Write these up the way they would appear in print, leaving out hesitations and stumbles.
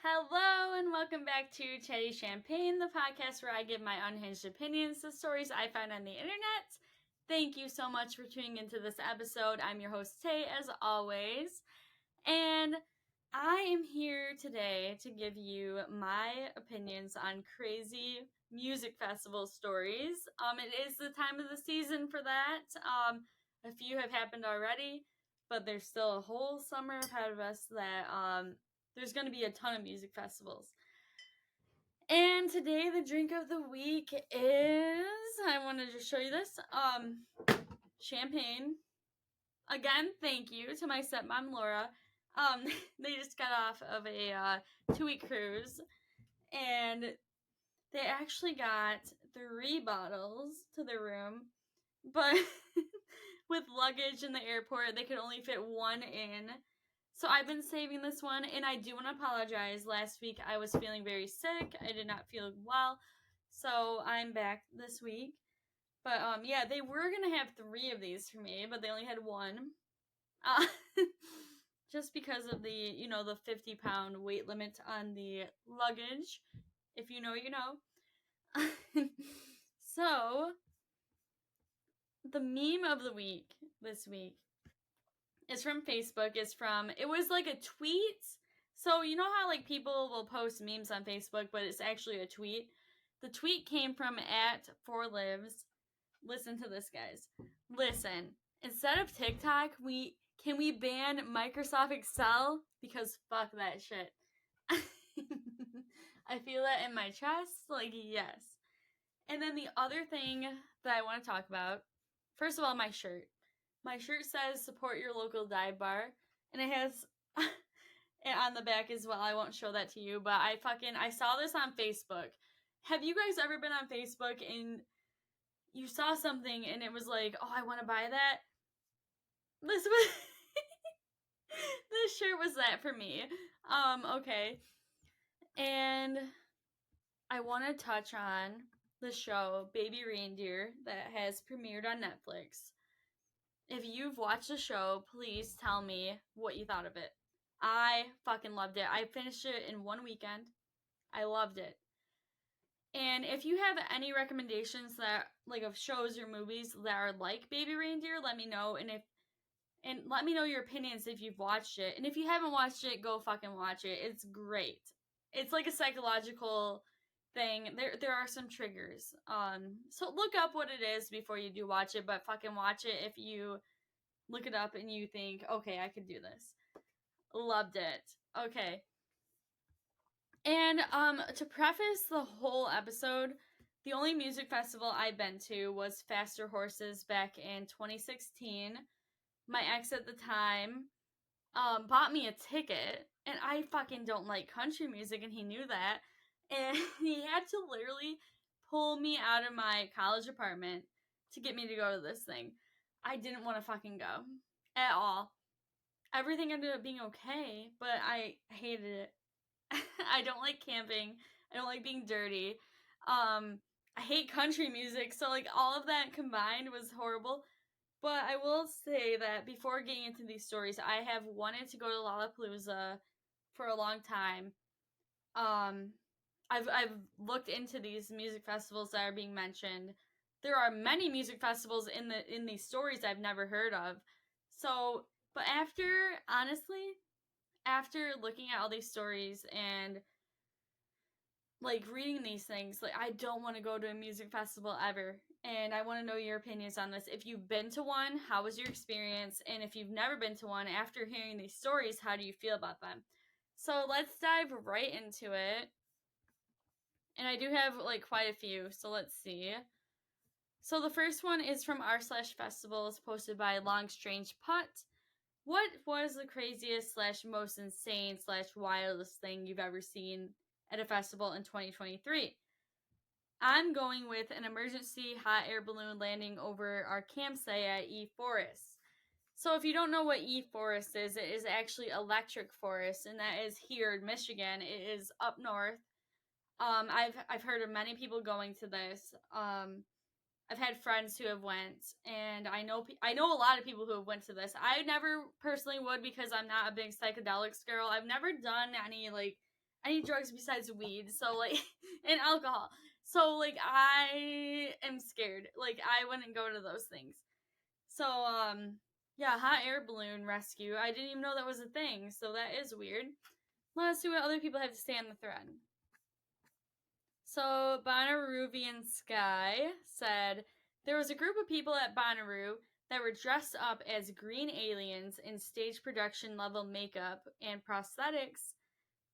Hello and welcome back to Chatty Champagne, the podcast where I give my unhinged opinions to stories I find on the internet. Thank you so much for tuning into this episode. I'm your host, Tay, as always. And I am here today to give you my opinions on crazy music festival stories. It is the time of the season for that. A few have happened already, but there's still a whole summer ahead of us that there's going to be a ton of music festivals. And today the drink of the week is, I wanted to show you this, champagne. Again, thank you to my stepmom, Laura. They just got off of a 2-week cruise, and they actually got 3 bottles to their room, but with luggage in the airport, they could only fit 1 in. So I've been saving this one, and I do want to apologize. Last week I was feeling very sick. I did not feel well, so I'm back this week. But yeah, they were gonna have 3 of these for me, but they only had 1. Just because of the 50-pound weight limit on the luggage. If you know, you know. So, the meme of the week this week is from Facebook. It was like a tweet. So, you know how like people will post memes on Facebook, but it's actually a tweet? The tweet came from @4lives. Listen to this, guys. Listen. Instead of TikTok, can we ban Microsoft Excel? Because fuck that shit. I feel that in my chest. Like, yes. And then the other thing that I want to talk about, first of all, my shirt. My shirt says support your local dive bar. And it has on the back as well. I won't show that to you, but I saw this on Facebook. Have you guys ever been on Facebook and you saw something and it was like, oh, I want to buy that? This was this shirt was that for me. Okay. And I want to touch on the show Baby Reindeer that has premiered on Netflix. If you've watched the show, please tell me what you thought of it. I fucking loved it. I finished it in 1 weekend. I loved it. And if you have any recommendations that like of shows or movies that are like Baby Reindeer, let me know. And let me know your opinions if you've watched it. And if you haven't watched it, go fucking watch it. It's great. It's like a psychological thing. There are some triggers. So look up what it is before you do watch it, but fucking watch it if you look it up and you think, okay, I could do this. Loved it. Okay. And to preface the whole episode, the only music festival I've been to was Faster Horses back in 2016. My ex at the time bought me a ticket, and I fucking don't like country music, and he knew that. And he had to literally pull me out of my college apartment to get me to go to this thing. I didn't want to fucking go at all. Everything ended up being okay, but I hated it. I don't like camping. I don't like being dirty. I hate country music, so like all of that combined was horrible. But I will say that before getting into these stories, I have wanted to go to Lollapalooza for a long time. Um, I've looked into these music festivals that are being mentioned. There are many music festivals in these stories I've never heard of. So, but after looking at all these stories and like reading these things, like I don't want to go to a music festival ever. And I want to know your opinions on this. If you've been to one, how was your experience? And if you've never been to one, after hearing these stories, how do you feel about them? So let's dive right into it. And I do have like quite a few, so let's see. So the first one is from r/festivals, posted by Long Strange Putt. What was the craziest / most insane / wildest thing you've ever seen at a festival in 2023? I'm going with an emergency hot air balloon landing over our campsite at E Forest. So if you don't know what E Forest is, it is actually Electric Forest, and that is here in Michigan. It is up north. I've heard of many people going to this. I've had friends who have went, and I know a lot of people who have went to this. I never personally would because I'm not a big psychedelics girl. I've never done any like I need drugs besides weed, so like, and alcohol. So like, I am scared. Like, I wouldn't go to those things. So yeah, hot air balloon rescue. I didn't even know that was a thing, so that is weird. Let's see what other people have to say on the thread. So Bonnaroovian Sky said there was a group of people at Bonnaroo that were dressed up as green aliens in stage production level makeup and prosthetics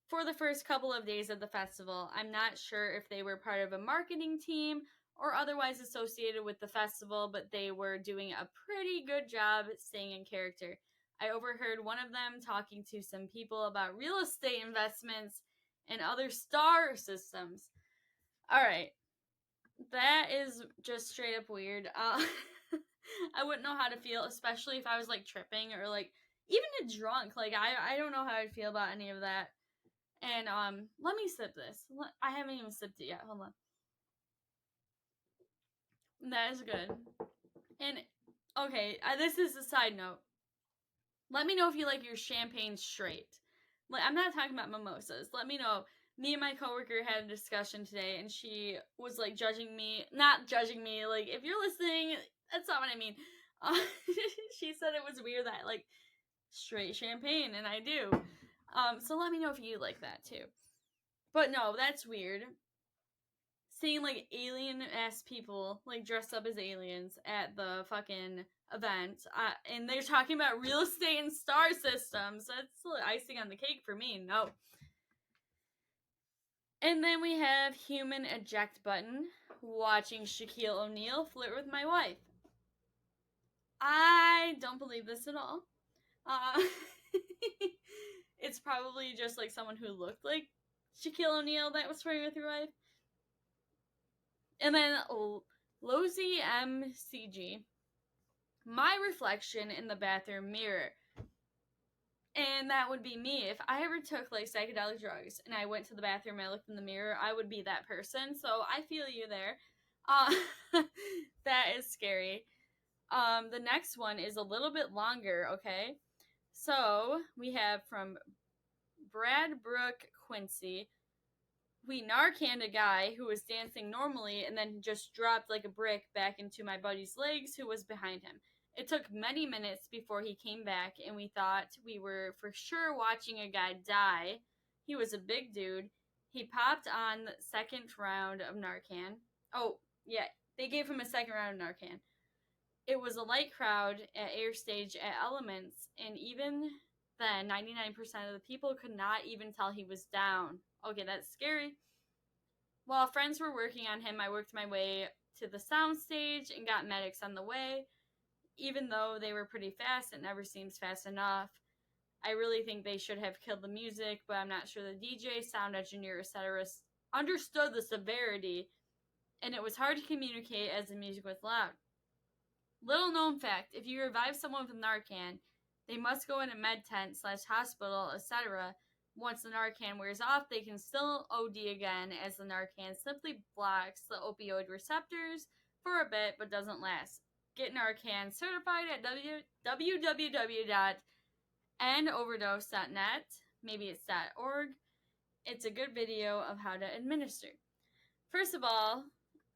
for the first couple of days of the festival. I'm not sure if they were part of a marketing team or otherwise associated with the festival, but they were doing a pretty good job staying in character. I overheard one of them talking to some people about real estate investments and other star systems. All right, that is just straight up weird. I wouldn't know how to feel, especially if I was like tripping or like even drunk. Like I don't know how I'd feel about any of that. And let me sip this. I haven't even sipped it yet. Hold on. That is good. And okay, this is a side note. Let me know if you like your champagne straight. Like, I'm not talking about mimosas. Let me know. Me and my coworker had a discussion today, and she was like judging me. Not judging me. Like, if you're listening, that's not what I mean. She said it was weird that like straight champagne, and I do. So let me know if you like that too. But no, that's weird. Seeing like alien ass people like dressed up as aliens at the fucking event, and they're talking about real estate and star systems. That's icing on the cake for me. No. And then we have human eject button watching Shaquille O'Neal flirt with my wife. I don't believe this at all. Uh, it's probably just like someone who looked like Shaquille O'Neal that was flirting with your wife. And then Lozy MCG, my reflection in the bathroom mirror. And that would be me. If I ever took like psychedelic drugs and I went to the bathroom and I looked in the mirror, I would be that person. So I feel you there. That is scary. The next one is a little bit longer, okay? So we have from Brad Brook Quincy. We Narcaned a guy who was dancing normally and then just dropped like a brick back into my buddy's legs who was behind him. It took many minutes before he came back, and we thought we were for sure watching a guy die. He was a big dude. He popped on the second round of Narcan. Oh, yeah, they gave him a second round of Narcan. It was a light crowd at Air Stage at Elements, and even then, 99% of the people could not even tell he was down. Okay, that's scary. While friends were working on him, I worked my way to the sound stage and got medics on the way. Even though they were pretty fast, it never seems fast enough. I really think they should have killed the music, but I'm not sure the DJ, sound engineer, etc. understood the severity, and it was hard to communicate as the music was loud. Little known fact, if you revive someone with Narcan, they must go in a med tent / hospital, etc. Once the Narcan wears off, they can still OD again, as the Narcan simply blocks the opioid receptors for a bit but doesn't last. Get Narcan certified at www.endoverdose.net. Maybe it's .org. It's a good video of how to administer. First of all,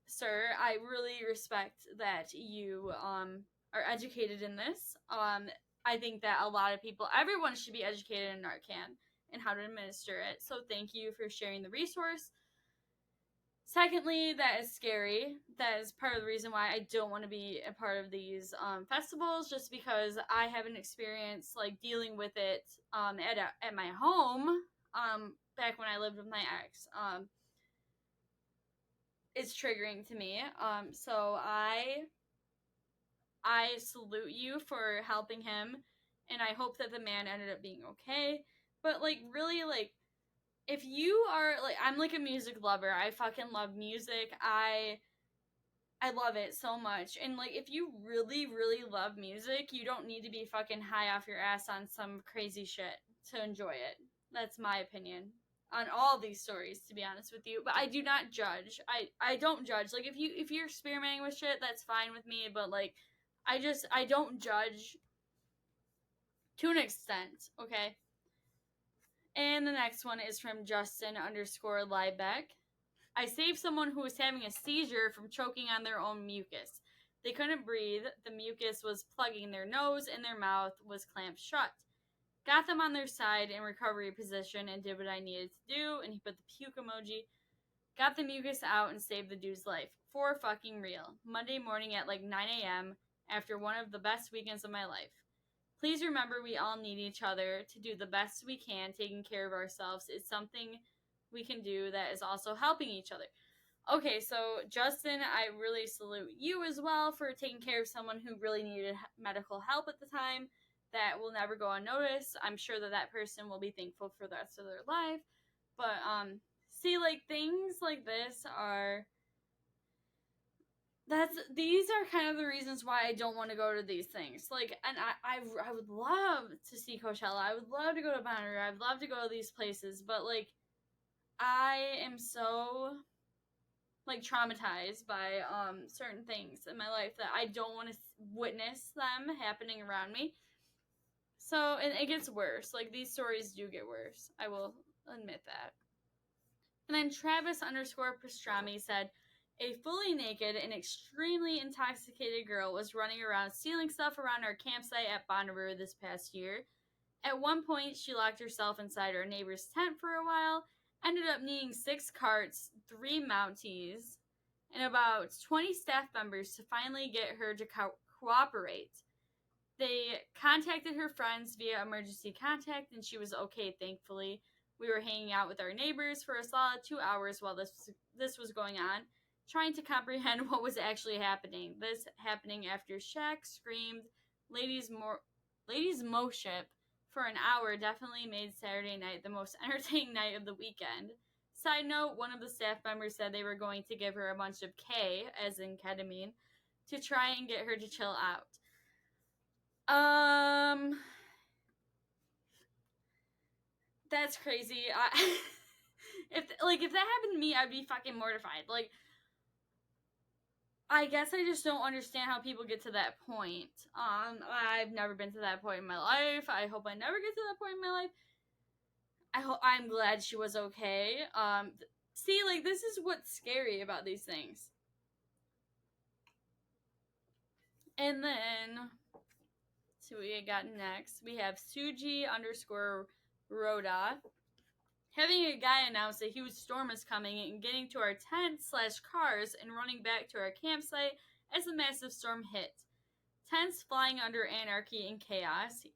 sir, I really respect that you are educated in this. I think that a lot of people, everyone should be educated in Narcan and how to administer it. So thank you for sharing the resource. Secondly, that is scary. That is part of the reason why I don't want to be a part of these festivals, just because I haven't experienced like dealing with it at my home back when I lived with my ex. It's triggering to me. So I salute you for helping him, and I hope that the man ended up being okay. But like really, like if you are like, I'm like a music lover. I fucking love music. I love it so much. And like if you really, really love music, you don't need to be fucking high off your ass on some crazy shit to enjoy it. That's my opinion on all these stories, to be honest with you. But I do not judge. I don't judge. Like if you're experimenting with shit, that's fine with me, but like I don't judge to an extent, okay? And the next one is from Justin _ Liebeck. I saved someone who was having a seizure from choking on their own mucus. They couldn't breathe. The mucus was plugging their nose and their mouth was clamped shut. Got them on their side in recovery position and did what I needed to do. And he put the puke emoji. Got the mucus out and saved the dude's life. For fucking real. Monday morning at like 9 a.m. after one of the best weekends of my life. Please remember we all need each other to do the best we can. Taking care of ourselves is something we can do that is also helping each other. Okay, so Justin, I really salute you as well for taking care of someone who really needed medical help at the time. That will never go unnoticed. I'm sure that that person will be thankful for the rest of their life. But see, like, things like this are these are kind of the reasons why I don't want to go to these things. Like, and I would love to see Coachella. I would love to go to Bonnaroo. I'd love to go to these places, but like, I am so like traumatized by certain things in my life that I don't want to witness them happening around me. So, and it gets worse. Like, these stories do get worse. I will admit that. And then Travis _ Pastrami said, a fully naked and extremely intoxicated girl was running around stealing stuff around our campsite at Bonnaroo this past year. At one point, she locked herself inside our neighbor's tent for a while, ended up needing 6 carts, 3 Mounties, and about 20 staff members to finally get her to cooperate. They contacted her friends via emergency contact, and she was okay, thankfully. We were hanging out with our neighbors for a solid 2 hours while this was going on, trying to comprehend what was actually happening. This happening after Shaq screamed, Ladies Moship for an hour definitely made Saturday night the most entertaining night of the weekend. Side note, one of the staff members said they were going to give her a bunch of K, as in ketamine, to try and get her to chill out. That's crazy. If that happened to me, I'd be fucking mortified. Like, I guess I just don't understand how people get to that point. I've never been to that point in my life. I hope I never get to that point in my life. I'm glad she was okay. See, like, this is what's scary about these things. And then, let's see what we got next. We have Suji _ Rhoda. Having a guy announce a huge storm is coming and getting to our tent / cars and running back to our campsite as the massive storm hit. Tents flying under anarchy and chaos.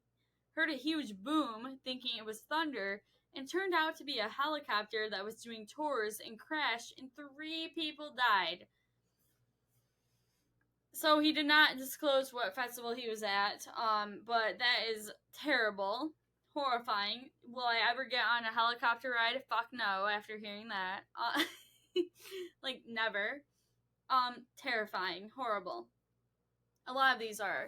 Heard a huge boom, thinking it was thunder, and turned out to be a helicopter that was doing tours and crashed, and 3 people died. So he did not disclose what festival he was at, but that is terrible. Horrifying. Will I ever get on a helicopter ride? Fuck no, after hearing that. Like, never. Terrifying. Horrible. A lot of these are.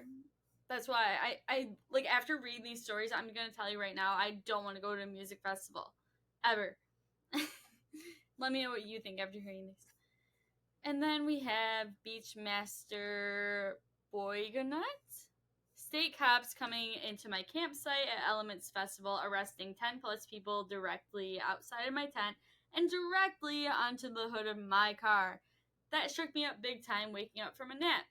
That's why I like, after reading these stories, I'm gonna tell you right now, I don't want to go to a music festival. Ever. Let me know what you think after hearing these. And then we have Beachmaster Boygonut. State cops coming into my campsite at Elements Festival, arresting 10 plus people directly outside of my tent and directly onto the hood of my car. That shook me up big time, waking up from a nap.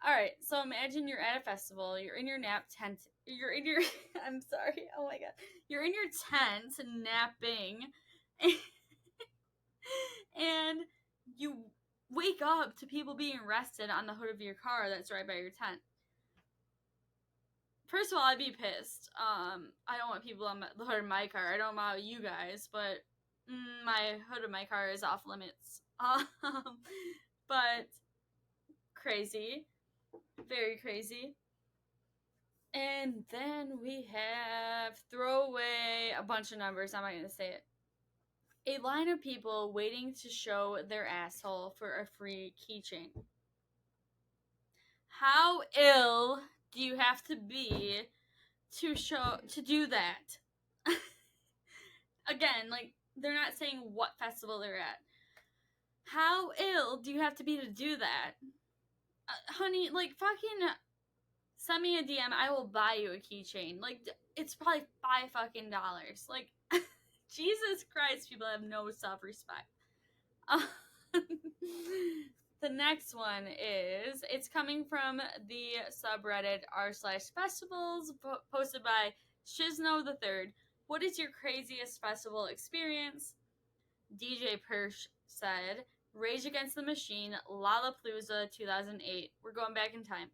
Alright, so imagine you're at a festival, you're in your nap tent, I'm sorry, oh my god. You're in your tent napping, and you wake up to people being arrested on the hood of your car that's right by your tent. First of all, I'd be pissed. I don't want people on the hood of my car. I don't know about you guys, but my hood of my car is off limits. But crazy. Very crazy. And then we have, throw away a bunch of numbers. I'm not going to say it. A line of people waiting to show their asshole for a free keychain. How ill do you have to be to do that? Again, like, they're not saying what festival they're at. How ill do you have to be to do that? Honey, like, fucking send me a DM. I will buy you a keychain. Like, it's probably $5 fucking. Like, Jesus Christ, people have no self-respect. The next one is, it's coming from the subreddit r/festivals, posted by Shizno the Third. What is your craziest festival experience? DJ Persh said, Rage Against the Machine, Lollapalooza 2008. We're going back in time.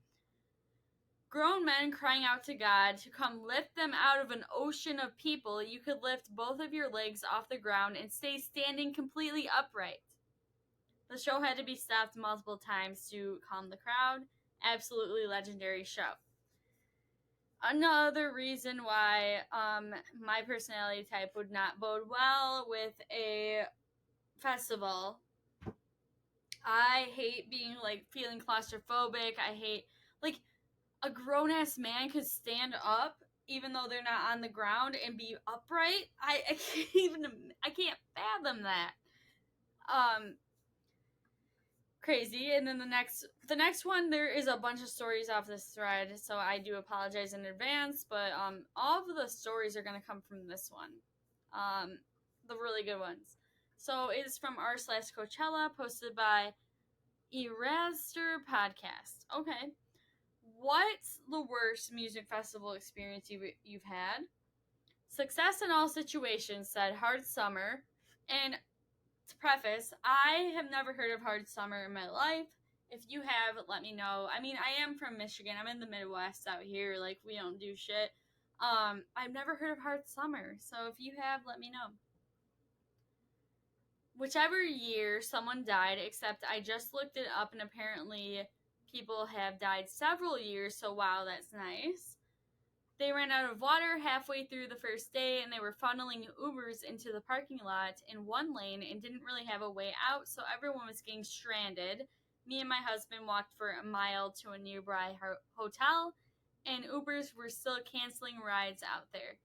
Grown men crying out to God to come lift them out of an ocean of people. You could lift both of your legs off the ground and stay standing completely upright. The show had to be stopped multiple times to calm the crowd. Absolutely legendary show. Another reason why my personality type would not bode well with a festival. I hate being, like, feeling claustrophobic. I hate, like, a grown-ass man could stand up even though they're not on the ground and be upright. I can't fathom that. Crazy. And then the next one, there is a bunch of stories off this thread, so I do apologize in advance, but all of the stories are gonna come from this one. The really good ones. So it's from r/Coachella, posted by Eraster Podcast. Okay. What's the worst music festival experience you've had? Success in all situations, said Hard Summer. And to preface, I have never heard of Hard Summer in my life. If you have, let me know. I mean, I am from Michigan. I'm in the Midwest out here. Like, we don't do shit. I've never heard of Hard Summer. So if you have, let me know. Whichever year someone died, except I just looked it up and apparently people have died several years, so wow, that's nice. They ran out of water halfway through the first day and they were funneling Ubers into the parking lot in one lane and didn't really have a way out, so everyone was getting stranded. Me and my husband walked for a mile to a nearby hotel, and Ubers were still canceling rides out there.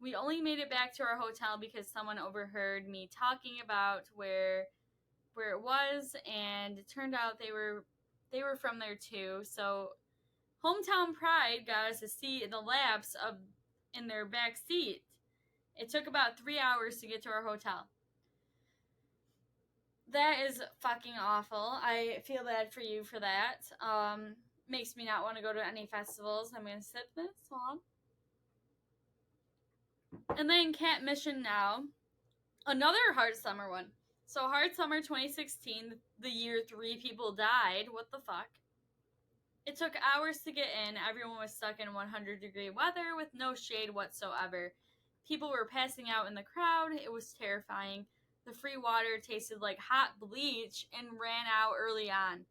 We only made it back to our hotel because someone overheard me talking about where it was, and it turned out they were from there too. So hometown pride got us a seat in the laps in their back seat. It took about 3 hours to get to our hotel. That is fucking awful. I feel bad for you for that. Makes me not want to go to any festivals. I'm gonna sip this on. And then Cat Mission Now. Another Hard Summer one. So Hard Summer 2016, the year 3 people died. What the fuck? It took hours to get in. Everyone was stuck in 100-degree weather with no shade whatsoever. People were passing out in the crowd. It was terrifying. The free water tasted like hot bleach and ran out early on.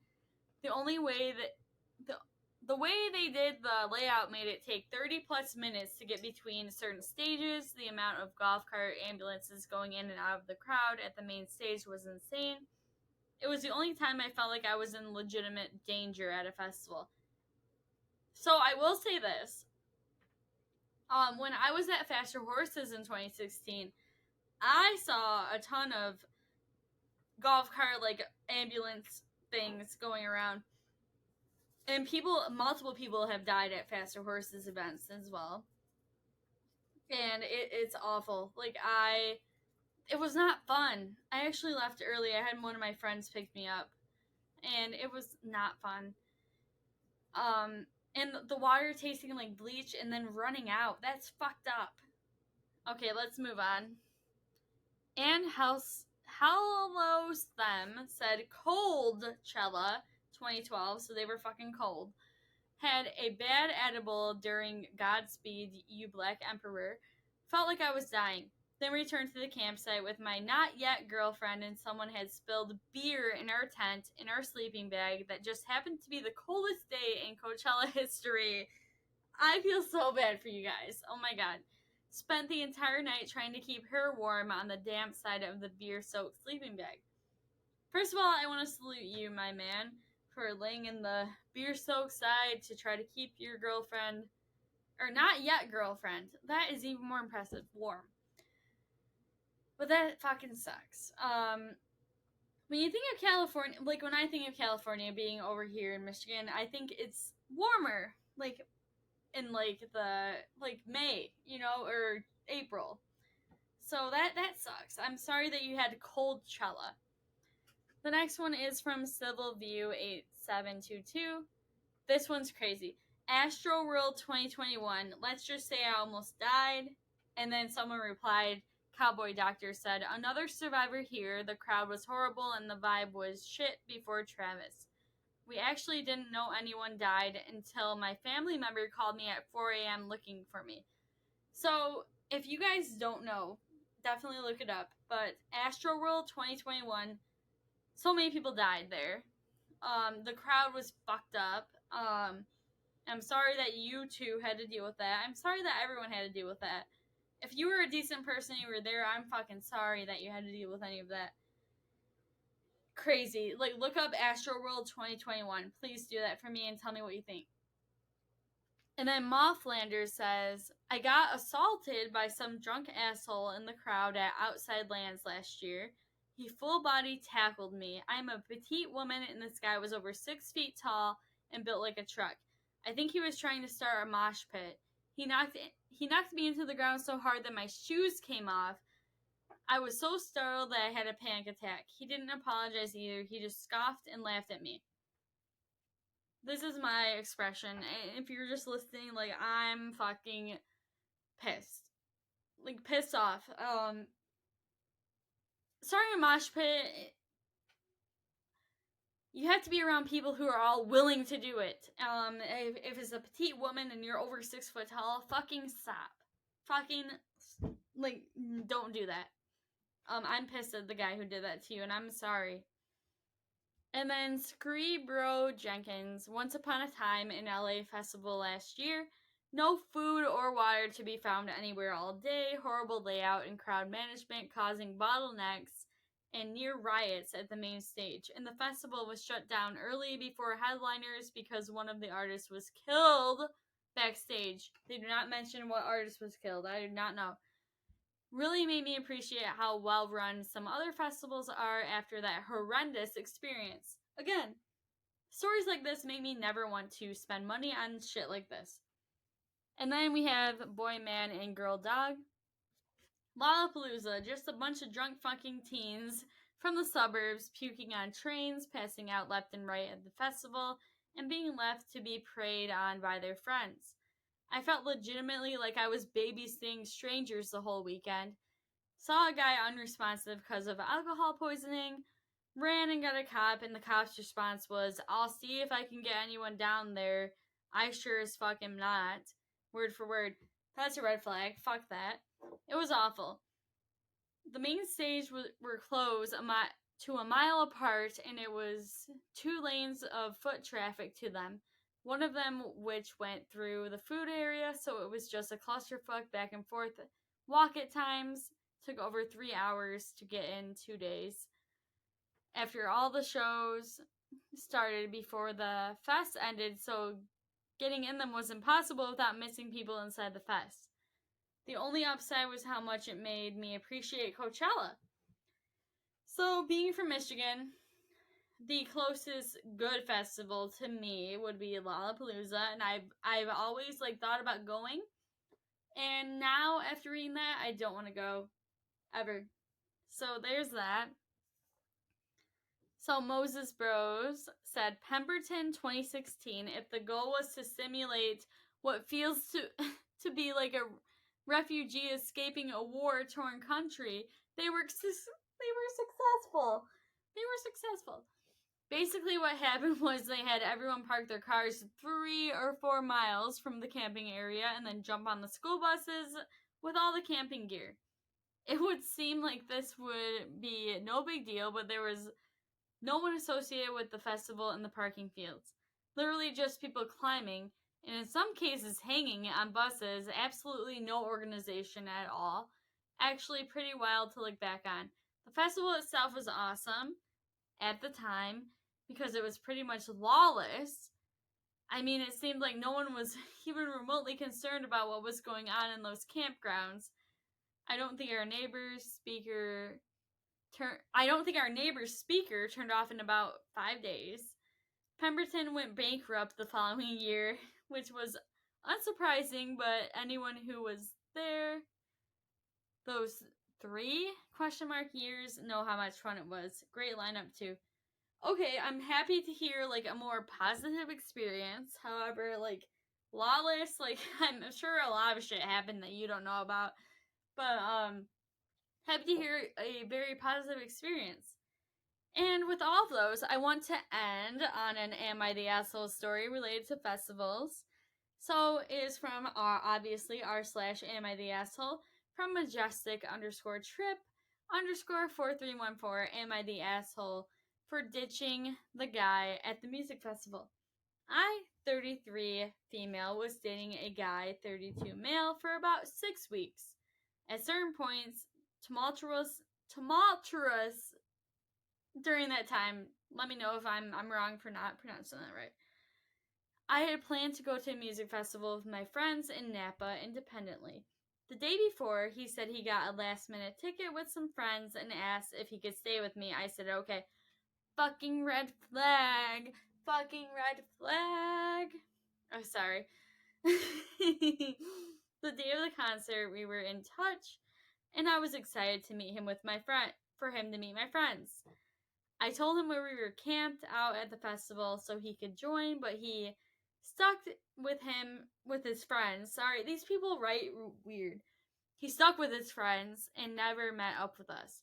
The only way that the way they did the layout made it take 30 plus minutes to get between certain stages. The amount of golf cart ambulances going in and out of the crowd at the main stage was insane. It was the only time I felt like I was in legitimate danger at a festival. So I will say this. When I was at Faster Horses in 2016, I saw a ton of golf cart, like, ambulance things going around. And multiple people have died at Faster Horses events as well. And it's awful. Like, it was not fun. I actually left early. I had one of my friends pick me up. And it was not fun. And the water tasting like bleach and then running out. That's fucked up. Okay, let's move on. And Hallows Them said Coldchella 2012, so they were fucking cold. Had a bad edible during Godspeed, You Black Emperor. Felt like I was dying. Then returned to the campsite with my not yet girlfriend, and someone had spilled beer in our tent, in our sleeping bag, that just happened to be the coldest day in Coachella history. I feel so bad for you guys. Oh my god. Spent the entire night trying to keep her warm on the damp side of the beer-soaked sleeping bag. First of all, I want to salute you, my man, for laying in the beer-soaked side to try to keep your girlfriend, or not yet girlfriend, that is even more impressive, warm. But that fucking sucks. When you think of California, like, when I think of California being over here in Michigan, I think it's warmer. Like, in like May, or April. So that sucks. I'm sorry that you had Coachella. The next one is from Civil View 8722. This one's crazy. Astro World 2021. Let's just say I almost died. And then someone replied, Cowboy Doctor said, another survivor here. The crowd was horrible and the vibe was shit before Travis. We actually didn't know anyone died until my family member called me at 4 a.m. looking for me. So, if you guys don't know, definitely look it up. But Astro World 2021, so many people died there. The crowd was fucked up. I'm sorry that you two had to deal with that. I'm sorry that everyone had to deal with that. If you were a decent person, you were there, I'm fucking sorry that you had to deal with any of that. Crazy. Like, look up Astro World 2021. Please do that for me and tell me what you think. And then Mofflander says, I got assaulted by some drunk asshole in the crowd at Outside Lands last year. He full body tackled me. I'm a petite woman and this guy was over 6 feet tall and built like a truck. I think he was trying to start a mosh pit. He knocked me into the ground so hard that my shoes came off. I was so startled that I had a panic attack. He didn't apologize either. He just scoffed and laughed at me. This is my expression. If you're just listening, like, I'm fucking pissed. Like, pissed off. Starting a mosh pit, you have to be around people who are all willing to do it. If it's a petite woman and you're over 6 foot tall, fucking stop. Fucking, like, don't do that. I'm pissed at the guy who did that to you, and I'm sorry. And then Screebro Jenkins, once upon a time in LA Festival last year, no food or water to be found anywhere all day, horrible layout and crowd management causing bottlenecks and near riots at the main stage. And the festival was shut down early before headliners because one of the artists was killed backstage. They do not mention what artist was killed. I do not know. Really made me appreciate how well run some other festivals are after that horrendous experience. Again, stories like this make me never want to spend money on shit like this. And then we have Boy Man and Girl Dog. Lollapalooza, just a bunch of drunk fucking teens from the suburbs puking on trains, passing out left and right at the festival, and being left to be preyed on by their friends. I felt legitimately like I was babysitting strangers the whole weekend. Saw a guy unresponsive because of alcohol poisoning, ran and got a cop, and the cop's response was, I'll see if I can get anyone down there. I sure as fuck am not. Word for word. That's a red flag. Fuck that. It was awful. The main stage were closed to a mile apart, and it was 2 lanes of foot traffic to them. One of them which went through the food area, so it was just a clusterfuck back and forth. Walk at times took over 3 hours to get in 2 days. After all the shows started before the fest ended, so getting in them was impossible without missing people inside the fest. The only upside was how much it made me appreciate Coachella. So, being from Michigan, the closest good festival to me would be Lollapalooza, and I've always thought about going. And now after reading that, I don't want to go ever. So there's that. So Moses Bros said Pemberton 2016, if the goal was to simulate what feels to be like a refugee escaping a war-torn country, they were successful. They were successful. Basically what happened was they had everyone park their cars 3 or 4 miles from the camping area and then jump on the school buses with all the camping gear. It would seem like this would be no big deal, but there was no one associated with the festival in the parking fields. Literally just people climbing, and in some cases hanging on buses, absolutely no organization at all. Actually pretty wild to look back on. The festival itself was awesome at the time because it was pretty much lawless. I mean, it seemed like no one was even remotely concerned about what was going on in those campgrounds. I don't think our neighbor's speaker turned off in about 5 days. Pemberton went bankrupt the following year, which was unsurprising, but anyone who was there those 3 years know how much fun it was. Great lineup too. Okay, I'm happy to hear like a more positive experience. However, like Lawless, like I'm sure a lot of shit happened that you don't know about. But happy to hear a very positive experience. And with all of those, I want to end on an Am I the Asshole story related to festivals. So it is from obviously r/Am I the Asshole from majestic underscore trip underscore 4314 Am I the Asshole for ditching the guy at the music festival. I, 33 female, was dating a guy, 32 male, for about 6 weeks. At certain points, tumultuous during that time. Let me know if I'm wrong for not pronouncing that right. I had planned to go to a music festival with my friends in Napa independently. The day before, he said he got a last minute ticket with some friends and asked if he could stay with me. I said, okay. Fucking red flag. Fucking red flag. Oh, sorry. The day of the concert, we were in touch, and I was excited to meet him with my friend, for him to meet my friends. I told him where we were camped out at the festival so he could join, but he stuck with his friends. Sorry, these people write weird. He stuck with his friends and never met up with us.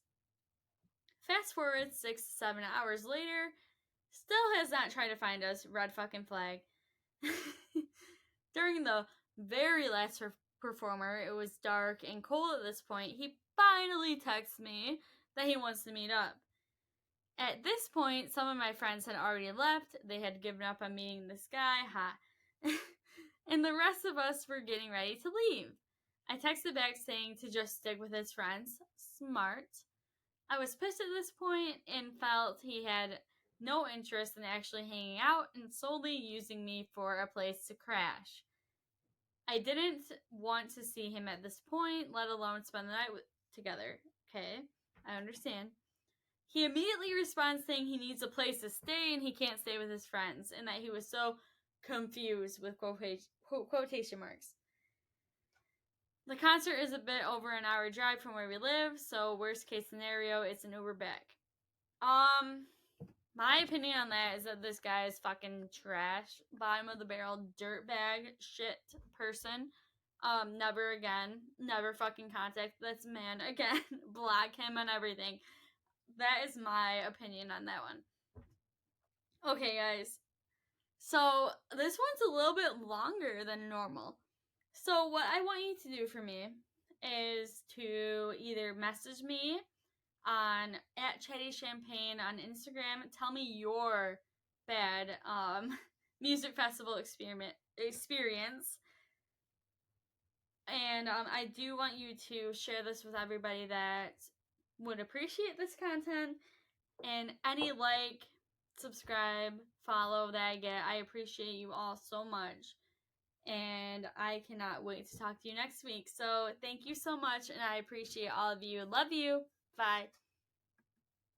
Fast forward 6 to 7 hours later, still has not tried to find us. Red fucking flag. During the very last performer, it was dark and cold at this point. He finally texts me that he wants to meet up. At this point, some of my friends had already left. They had given up on meeting this guy. And the rest of us were getting ready to leave. I texted back saying to just stick with his friends. Smart. I was pissed at this point and felt he had no interest in actually hanging out and solely using me for a place to crash. I didn't want to see him at this point, let alone spend the night together. Okay, I understand. He immediately responds saying he needs a place to stay and he can't stay with his friends, and that he was so confused with quotation marks. The concert is a bit over an hour drive from where we live, so worst case scenario, it's an Uber back. My opinion on that is that this guy is fucking trash, bottom of the barrel, dirtbag, shit person. Never again, never fucking contact this man again. Block him and everything. That is my opinion on that one. Okay, guys. So, this one's a little bit longer than normal. So, what I want you to do for me is to either message me on @Chatty Champagne on Instagram. Tell me your bad music festival experience. And I do want you to share this with everybody that would appreciate this content. And any like, subscribe, follow that I get, I appreciate you all so much. And I cannot wait to talk to you next week. So thank you so much, and I appreciate all of you. Love you. Bye.